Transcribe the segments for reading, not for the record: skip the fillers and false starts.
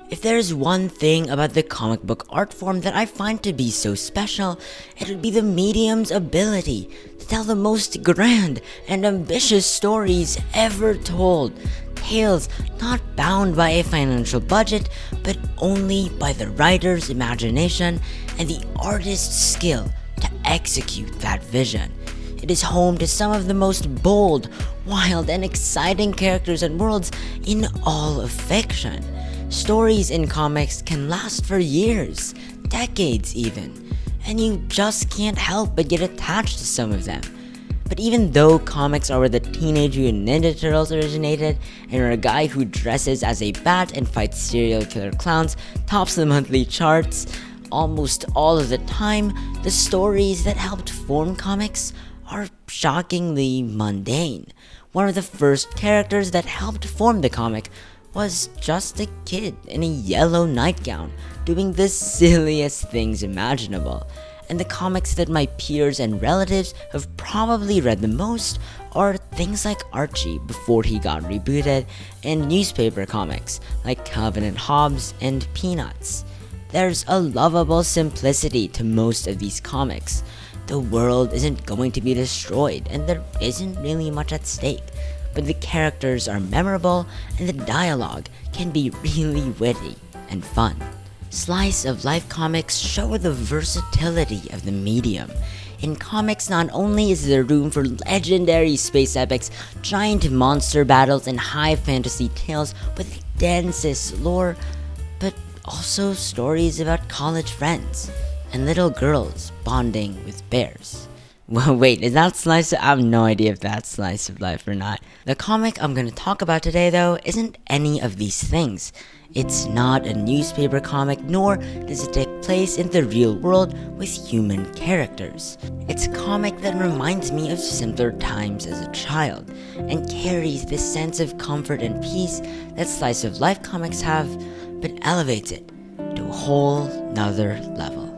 If there's one thing about the comic book art form that I find to be so special, it would be the medium's ability to tell the most grand and ambitious stories ever told. Tales not bound by a financial budget, but only by the writer's imagination and the artist's skill to execute that vision. It is home to some of the most bold, wild, and exciting characters and worlds in all of fiction. Stories in comics can last for years, decades even, and you just can't help but get attached to some of them. But even though comics are where the Teenage Mutant Ninja Turtles originated, and where a guy who dresses as a bat and fights serial killer clowns tops the monthly charts, almost all of the time, the stories that helped form comics are shockingly mundane. One of the first characters that helped form the comic was just a kid in a yellow nightgown doing the silliest things imaginable. And the comics that my peers and relatives have probably read the most are things like Archie before he got rebooted, and newspaper comics like Calvin and Hobbes and Peanuts. There's a lovable simplicity to most of these comics. The world isn't going to be destroyed, and there isn't really much at stake. But the characters are memorable, and the dialogue can be really witty and fun. Slice of life comics show the versatility of the medium. In comics, not only is there room for legendary space epics, giant monster battles, and high fantasy tales with densest lore, but also stories about college friends and little girls bonding with bears. Well, wait, is that slice of... I have no idea if that's slice of life or not. The comic I'm going to talk about today, though, isn't any of these things. It's not a newspaper comic, nor does it take place in the real world with human characters. It's a comic that reminds me of simpler times as a child, and carries this sense of comfort and peace that slice of life comics have, but elevates it to a whole nother level.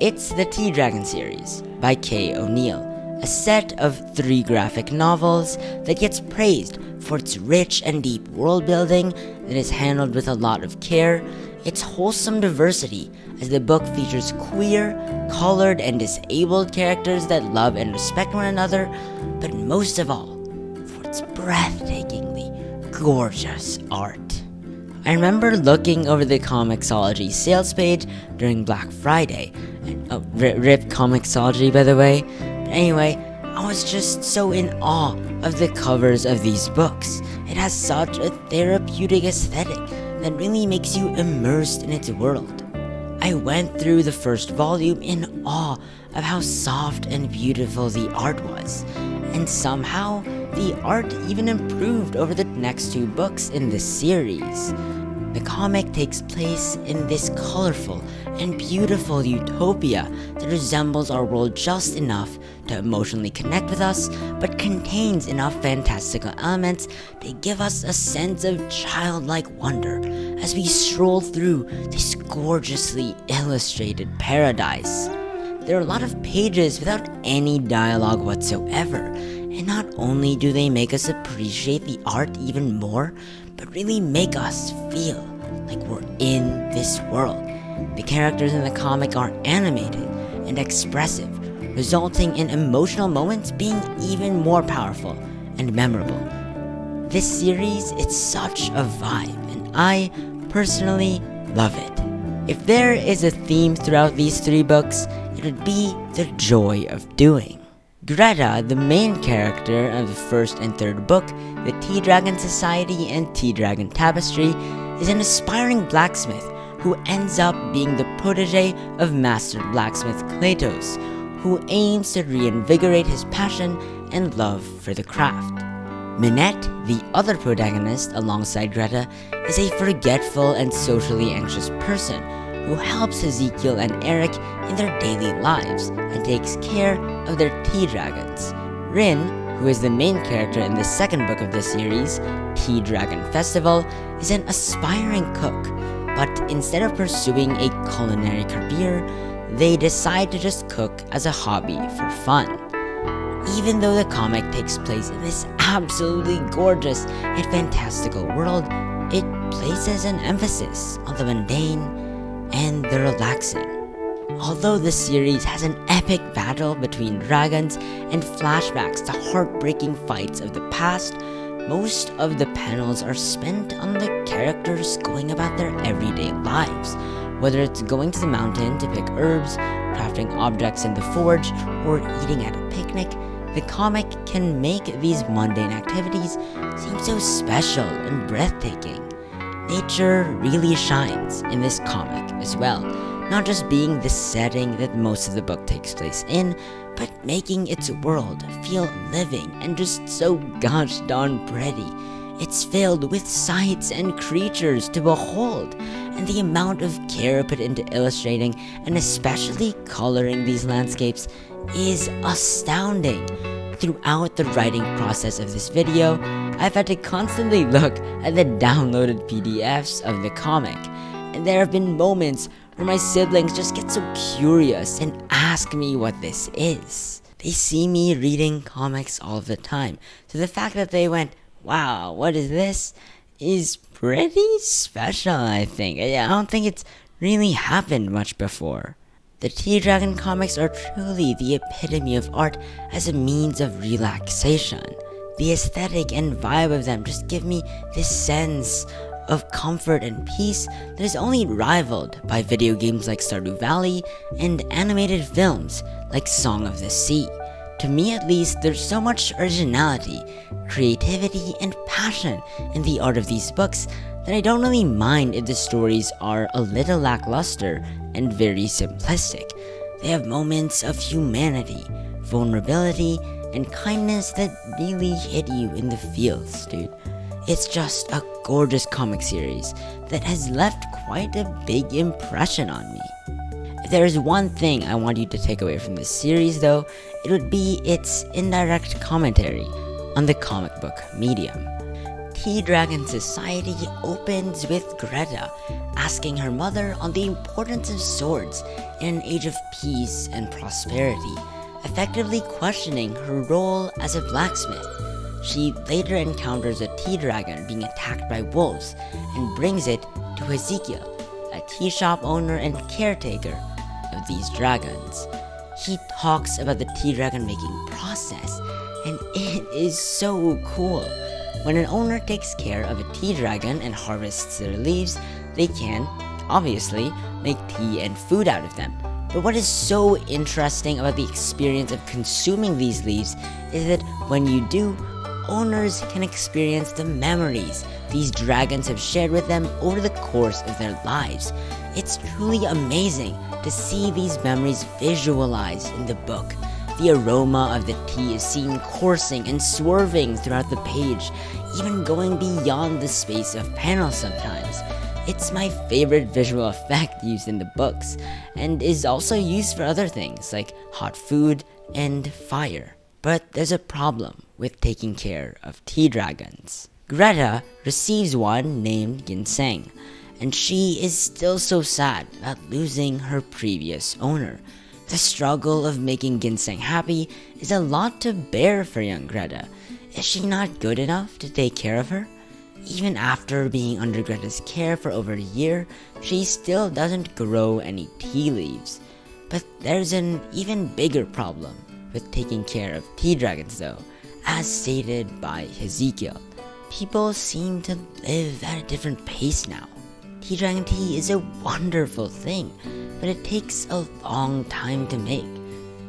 It's the T-Dragon series by K. O'Neill, a set of 3 graphic novels that gets praised for its rich and deep world building that is handled with a lot of care, its wholesome diversity as the book features queer, colored, and disabled characters that love and respect one another, but most of all, for its breathtakingly gorgeous art. I remember looking over the Comixology sales page during Black Friday, and rip Comixology by the way. But anyway, I was just so in awe of the covers of these books. It has such a therapeutic aesthetic that really makes you immersed in its world. I went through the first volume in awe of how soft and beautiful the art was, and somehow the art even improved over the next 2 books in this series. The comic takes place in this colorful and beautiful utopia that resembles our world just enough to emotionally connect with us, but contains enough fantastical elements to give us a sense of childlike wonder as we stroll through this gorgeously illustrated paradise. There are a lot of pages without any dialogue whatsoever, and not only do they make us appreciate the art even more, but really make us feel like we're in this world. The characters in the comic are animated and expressive, resulting in emotional moments being even more powerful and memorable. This series, it's such a vibe, and I personally love it. If there is a theme throughout these 3 books, it would be the joy of doing. Greta, the main character of the first and third book, the T-Dragon Society and T-Dragon Tapestry, is an aspiring blacksmith who ends up being the protege of Master Blacksmith Kratos, who aims to reinvigorate his passion and love for the craft. Minette, the other protagonist alongside Greta, is a forgetful and socially anxious person who helps Ezekiel and Eric in their daily lives and takes care of their T-Dragons. Rin, who is the main character in the second book of the series, T-Dragon Festival, is an aspiring cook, but instead of pursuing a culinary career, they decide to just cook as a hobby for fun. Even though the comic takes place in this absolutely gorgeous and fantastical world, it places an emphasis on the mundane and the relaxing. Although the series has an epic battle between dragons and flashbacks to heartbreaking fights of the past, most of the panels are spent on the characters going about their everyday lives, whether it's going to the mountain to pick herbs, crafting objects in the forge, or eating at a picnic. The comic can make these mundane activities seem so special and breathtaking. Nature really shines in this comic as well, not just being the setting that most of the book takes place in, but making its world feel living and just so gosh darn pretty. It's filled with sights and creatures to behold, and the amount of care put into illustrating and especially coloring these landscapes is astounding. Throughout the writing process of this video, I've had to constantly look at the downloaded PDFs of the comic, and there have been moments where my siblings just get so curious and ask me what this is. They see me reading comics all the time, so the fact that they went, "Wow, what is this?" is pretty special, I think. I don't think it's really happened much before. The T-Dragon comics are truly the epitome of art as a means of relaxation. The aesthetic and vibe of them just give me this sense of comfort and peace that is only rivaled by video games like Stardew Valley and animated films like Song of the Sea. To me at least, there's so much originality, creativity, and passion in the art of these books that I don't really mind if the stories are a little lackluster and very simplistic. They have moments of humanity, vulnerability, and kindness that really hit you in the feels, dude. It's just a gorgeous comic series that has left quite a big impression on me. If there's one thing I want you to take away from this series though, it would be its indirect commentary on the comic book medium. T-Dragon Society opens with Greta asking her mother on the importance of swords in an age of peace and prosperity, effectively questioning her role as a blacksmith. She later encounters a T-Dragon being attacked by wolves and brings it to Ezekiel, a tea shop owner and caretaker of these dragons. He talks about the T-Dragon making process, and it is so cool. When an owner takes care of a T-Dragon and harvests their leaves, they can, obviously, make tea and food out of them. But what is so interesting about the experience of consuming these leaves is that when you do, owners can experience the memories these dragons have shared with them over the course of their lives. It's truly amazing to see these memories visualized in the book. The aroma of the tea is seen coursing and swerving throughout the page, even going beyond the space of panels sometimes. It's my favorite visual effect used in the books, and is also used for other things like hot food and fire. But there's a problem with taking care of T-Dragons. Greta receives one named Ginseng, and she is still so sad about losing her previous owner. The struggle of making Ginseng happy is a lot to bear for young Greta. Is she not good enough to take care of her? Even after being under Greta's care for over a year, she still doesn't grow any tea leaves. But there's an even bigger problem with taking care of T-Dragons though, as stated by Ezekiel. People seem to live at a different pace now. T-Dragon tea is a wonderful thing, but it takes a long time to make.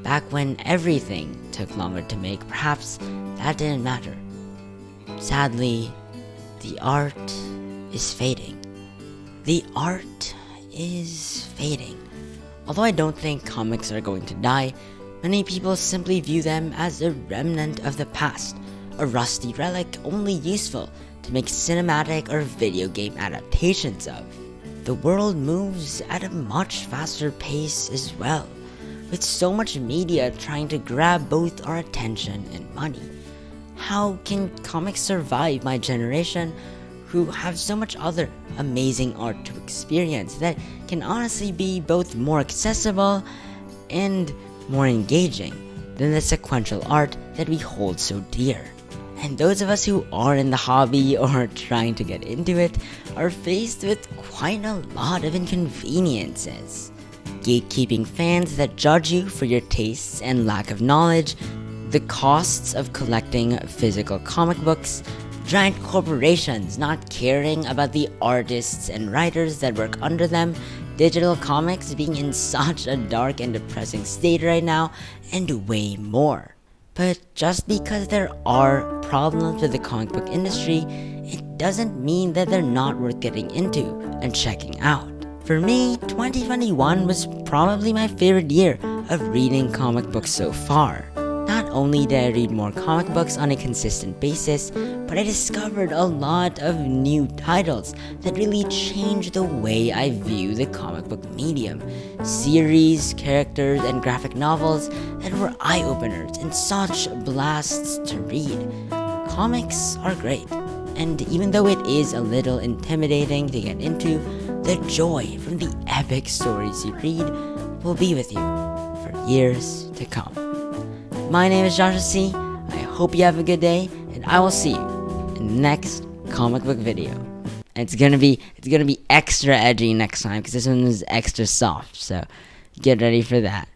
Back when everything took longer to make, perhaps that didn't matter. Sadly, the art is fading. The art is fading. Although I don't think comics are going to die, many people simply view them as a remnant of the past, a rusty relic only useful to make cinematic or video game adaptations of. The world moves at a much faster pace as well, with so much media trying to grab both our attention and money. How can comics survive my generation who have so much other amazing art to experience that can honestly be both more accessible and more engaging than the sequential art that we hold so dear? And those of us who are in the hobby or trying to get into it are faced with quite a lot of inconveniences. Gatekeeping fans that judge you for your tastes and lack of knowledge, the costs of collecting physical comic books, giant corporations not caring about the artists and writers that work under them, digital comics being in such a dark and depressing state right now, and way more. But just because there are problems with the comic book industry, it doesn't mean that they're not worth getting into and checking out. For me, 2021 was probably my favorite year of reading comic books so far. Not only did I read more comic books on a consistent basis, but I discovered a lot of new titles that really changed the way I view the comic book medium. Series, characters, and graphic novels that were eye-openers and such blasts to read. Comics are great, and even though it is a little intimidating to get into, the joy from the epic stories you read will be with you for years to come. My name is Joshua C. I hope you have a good day, and I will see you in the next comic book video. And it's gonna be extra edgy next time because this one is extra soft, so get ready for that.